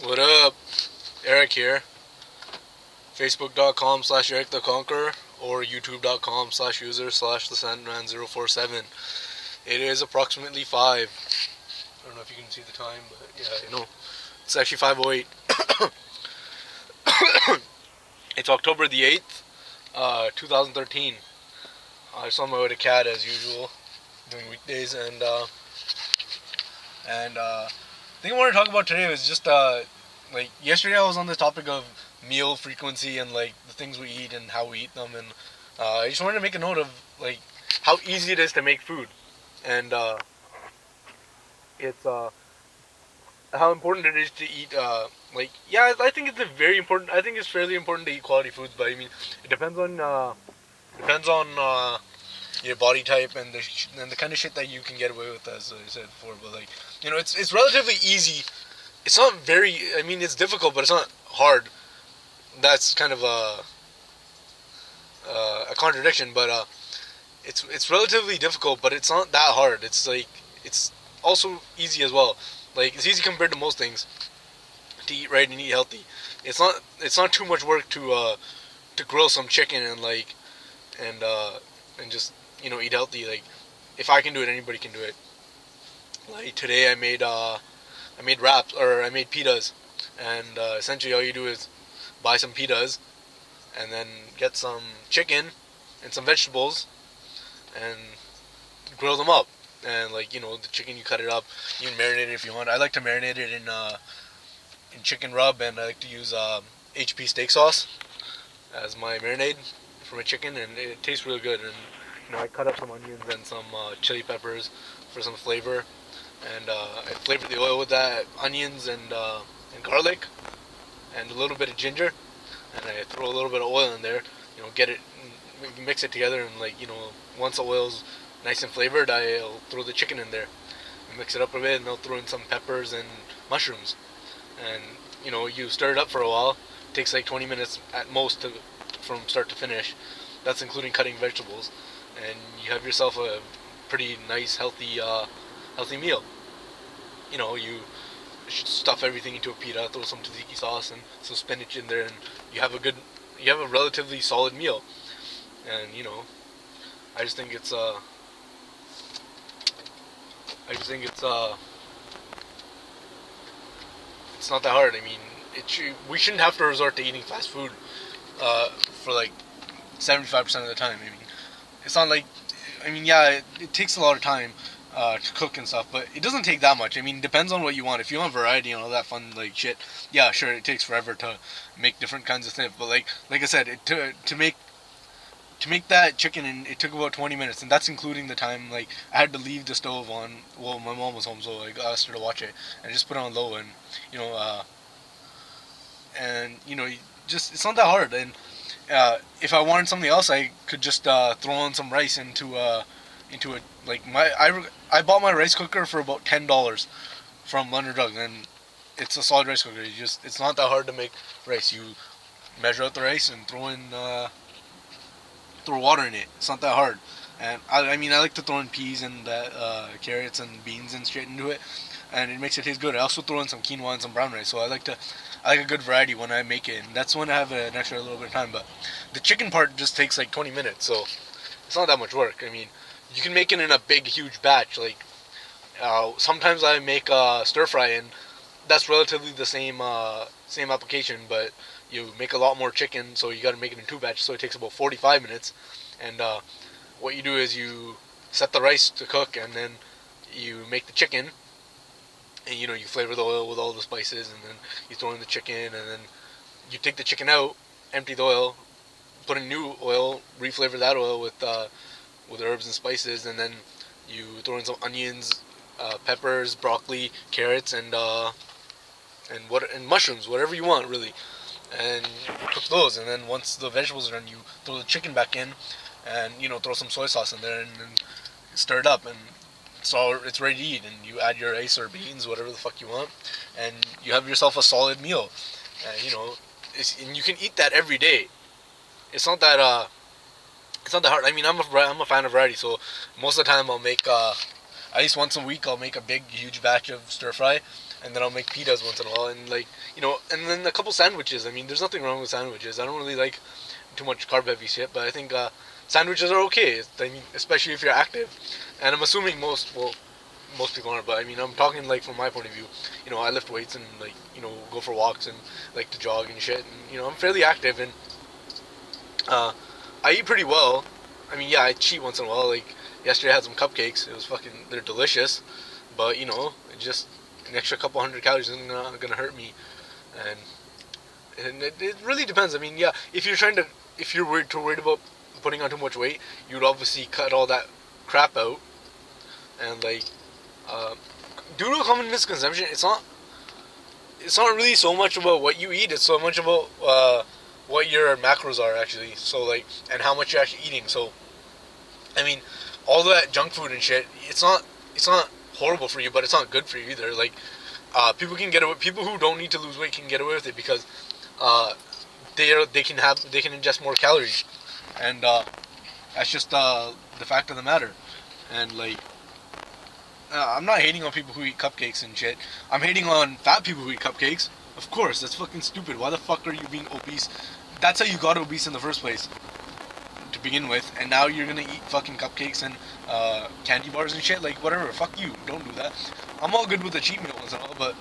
What up? Eric here. Facebook.com/Eric the Conqueror or YouTube.com/user/the Sandman047. It is approximately 5. I don't know if you can see the time, but yeah, it's actually 5:08. It's October the 8th, 2013. I just on my way to CAD as usual, doing weekdays, and the thing I want to talk about today was just like yesterday I was on the topic of meal frequency and like the things we eat and how we eat them, and I just wanted to make a note of like how easy it is to make food, and it's how important it is to eat. I think it's a very important. I think it's fairly important to eat quality foods, but I mean it depends on your body type and the kind of shit that you can get away with, as I said before. But like it's relatively easy. It's not very. I mean, it's difficult, but it's not hard. That's kind of a contradiction, but it's relatively difficult, but it's not that hard. It's like it's also easy as well. Like it's easy compared to most things to eat right and eat healthy. It's not too much work to grill some chicken and and just eat healthy. Like if I can do it, anybody can do it. Like today I made wraps, or I made pitas, and essentially all you do is buy some pitas and then get some chicken and some vegetables and grill them up. And the chicken, you cut it up, you can marinate it if you want. I like to marinate it in chicken rub, and I like to use HP steak sauce as my marinade for my chicken, and it tastes really good. And I cut up some onions and some chili peppers for some flavor, and I flavor the oil with that onions and garlic and a little bit of ginger, and I throw a little bit of oil in there. Get it, mix it together, and once the oil's nice and flavored, I'll throw the chicken in there, and mix it up a bit, and I'll throw in some peppers and mushrooms, and you stir it up for a while. It takes like 20 minutes at most from start to finish. That's including cutting vegetables, and you have yourself a pretty nice, healthy meal. You stuff everything into a pita, throw some tzatziki sauce and some spinach in there, and you have a relatively solid meal. And I just think it's I just think it's not that hard. I mean, we shouldn't have to resort to eating fast food for like 75% of the time. I mean, it's not like, I mean, yeah, it takes a lot of time to cook and stuff, but it doesn't take that much. I mean, it depends on what you want. If you want variety and all that fun like shit, yeah, sure, it takes forever to make different kinds of things. But like I said, to make that chicken, and it took about 20 minutes, and that's including the time like I had to leave the stove on. Well, my mom was home, so I asked her to watch it, and just put it on low, and you know, uh, just it's not that hard. And if I wanted something else, I could just throw on some rice into it. Like I bought my rice cooker for about $10 from London Drugs, and it's a solid rice cooker. It's not that hard to make rice. You measure out the rice and throw water in it. It's not that hard. And I mean, I like to throw in peas and carrots and beans and shit into it, and it makes it taste good. I also throw in some quinoa and some brown rice, so I like a good variety when I make it, and that's when I have an extra little bit of time. But the chicken part just takes like 20 minutes, so it's not that much work. I mean, you can make it in a big, huge batch. Like sometimes I make stir fry, and that's relatively the same application, but you make a lot more chicken, so you got to make it in two batches. So it takes about 45 minutes, and what you do is you set the rice to cook, and then you make the chicken, and you flavor the oil with all the spices, and then you throw in the chicken, and then you take the chicken out, empty the oil, put in new oil, reflavor that oil with herbs and spices, and then you throw in some onions, peppers, broccoli, carrots, and mushrooms, whatever you want really, and cook those. And then once the vegetables are done, you throw the chicken back in, and throw some soy sauce in there, and stir it up, and it's ready to eat. And you add your rice or beans, whatever the fuck you want, and you have yourself a solid meal. And and you can eat that every day. It's not that hard. I mean, I'm a fan of variety, so most of the time I'll make at least once a week I'll make a big huge batch of stir fry, and then I'll make pitas once in a while, and like and then a couple sandwiches. I mean, there's nothing wrong with sandwiches. I don't really like too much carb heavy shit, but I think sandwiches are okay. I mean, especially if you're active, and I'm assuming most people aren't, but I mean, I'm talking like from my point of view. I lift weights and like go for walks and like to jog and shit, and I'm fairly active and I eat pretty well. I mean, yeah, I cheat once in a while. Like yesterday, I had some cupcakes. They're delicious, but it just an extra couple hundred calories isn't gonna hurt me, and it really depends. I mean, yeah, if you're worried about putting on too much weight, you'd obviously cut all that crap out, and like, due to a common misconception, it's not really so much about what you eat. It's so much about what your macros are actually. So like, and how much you're actually eating. So, I mean, all that junk food and shit. It's not horrible for you, but it's not good for you either. Like, people who don't need to lose weight can get away with it because they can ingest more calories, and that's just the fact of the matter. And like, I'm not hating on people who eat cupcakes and shit. I'm hating on fat people who eat cupcakes. Of course, that's fucking stupid. Why the fuck are you being obese? That's how you got obese in the first place, to begin with. And now you're gonna eat fucking cupcakes and candy bars and shit. Like, whatever. Fuck you. Don't do that. I'm all good with the cheat meal and all, but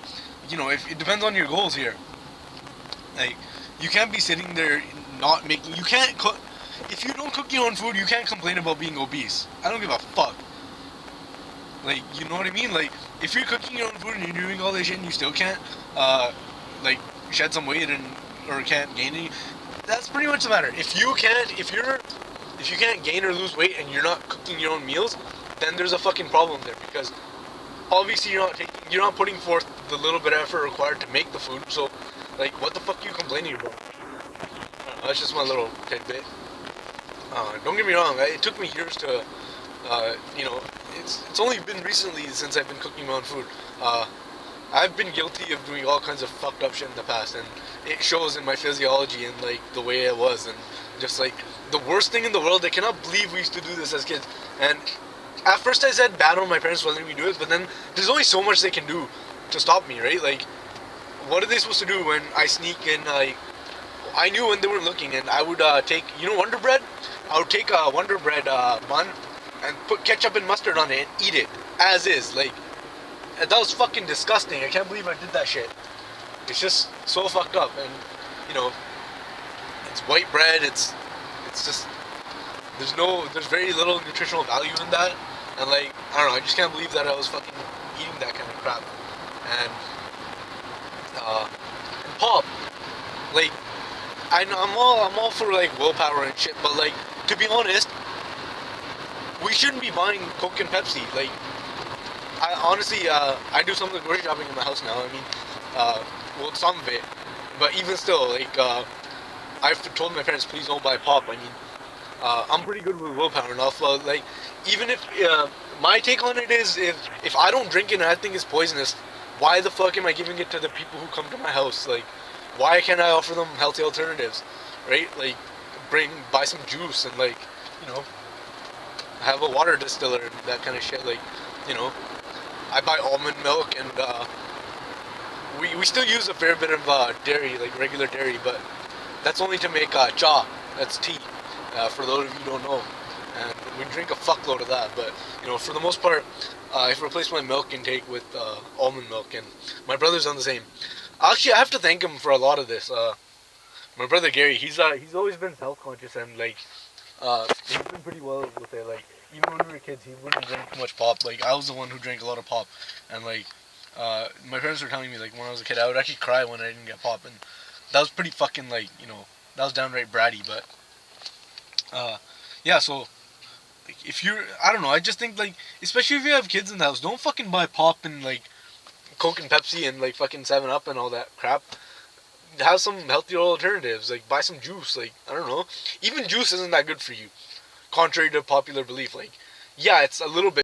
if it depends on your goals here. Like, you can't be sitting there not making. You can't cook. If you don't cook your own food, you can't complain about being obese. I don't give a fuck. Like, you know what I mean? Like, if you're cooking your own food and you're doing all this shit and you still can't, like, shed some weight or can't gain any, that's pretty much the matter. If you can't gain or lose weight and you're not cooking your own meals, then there's a fucking problem there because obviously you're not putting forth the little bit of effort required to make the food. So, like, what the fuck are you complaining about? That's just my little tidbit. Don't get me wrong. It took me years to, it's only been recently since I've been cooking my own food. I've been guilty of doing all kinds of fucked up shit in the past, and it shows in my physiology and like the way I was, and just like the worst thing in the world. I cannot believe we used to do this as kids. And at first I said bad on my parents for letting me do it, but then there's only so much they can do to stop me, right? Like, what are they supposed to do when I sneak in? Like, I knew when they weren't looking, and I would take Wonder Bread. I would take a Wonder Bread bun and put ketchup and mustard on it and eat it as is. Like, that was fucking disgusting. I can't believe I did that shit. It's just so fucked up, and it's white bread. It's just there's very little nutritional value in that, and like, I don't know. I just can't believe that I was fucking eating that kind of crap. And pop, like, I'm all for like willpower and shit, but like, to be honest, we shouldn't be buying Coke and Pepsi. Like, I honestly, I do some of the grocery shopping in my house now. I mean, well, some of it, but even still, like, I've told my parents, please don't buy pop. I mean, I'm pretty good with willpower enough. Like, even if my take on it is, if I don't drink it and I think it's poisonous, why the fuck am I giving it to the people who come to my house? Like, why can't I offer them healthy alternatives, right? Like, buy some juice and like, have a water distiller and that kind of shit. Like, I buy almond milk, and we still use a fair bit of dairy, like regular dairy, but that's only to make cha. That's tea, for those of you who don't know. And we drink a fuckload of that, but for the most part, I've replaced my milk intake with almond milk, and my brother's done the same. Actually, I have to thank him for a lot of this. My brother Gary, he's always been health conscious, and like, he's been pretty well with it. Like, even when we were kids, he wouldn't drink too much pop. Like, I was the one who drank a lot of pop, and like, my parents were telling me, like, when I was a kid, I would actually cry when I didn't get pop, and that was pretty fucking, like, that was downright bratty. But yeah, so if you're, I don't know, I just think, like, especially if you have kids in the house, don't fucking buy pop and like Coke and Pepsi and like fucking 7-Up and all that crap. Have some healthier alternatives. Like, buy some juice. Like, I don't know, even juice isn't that good for you, contrary to popular belief. Like, yeah, it's a little bit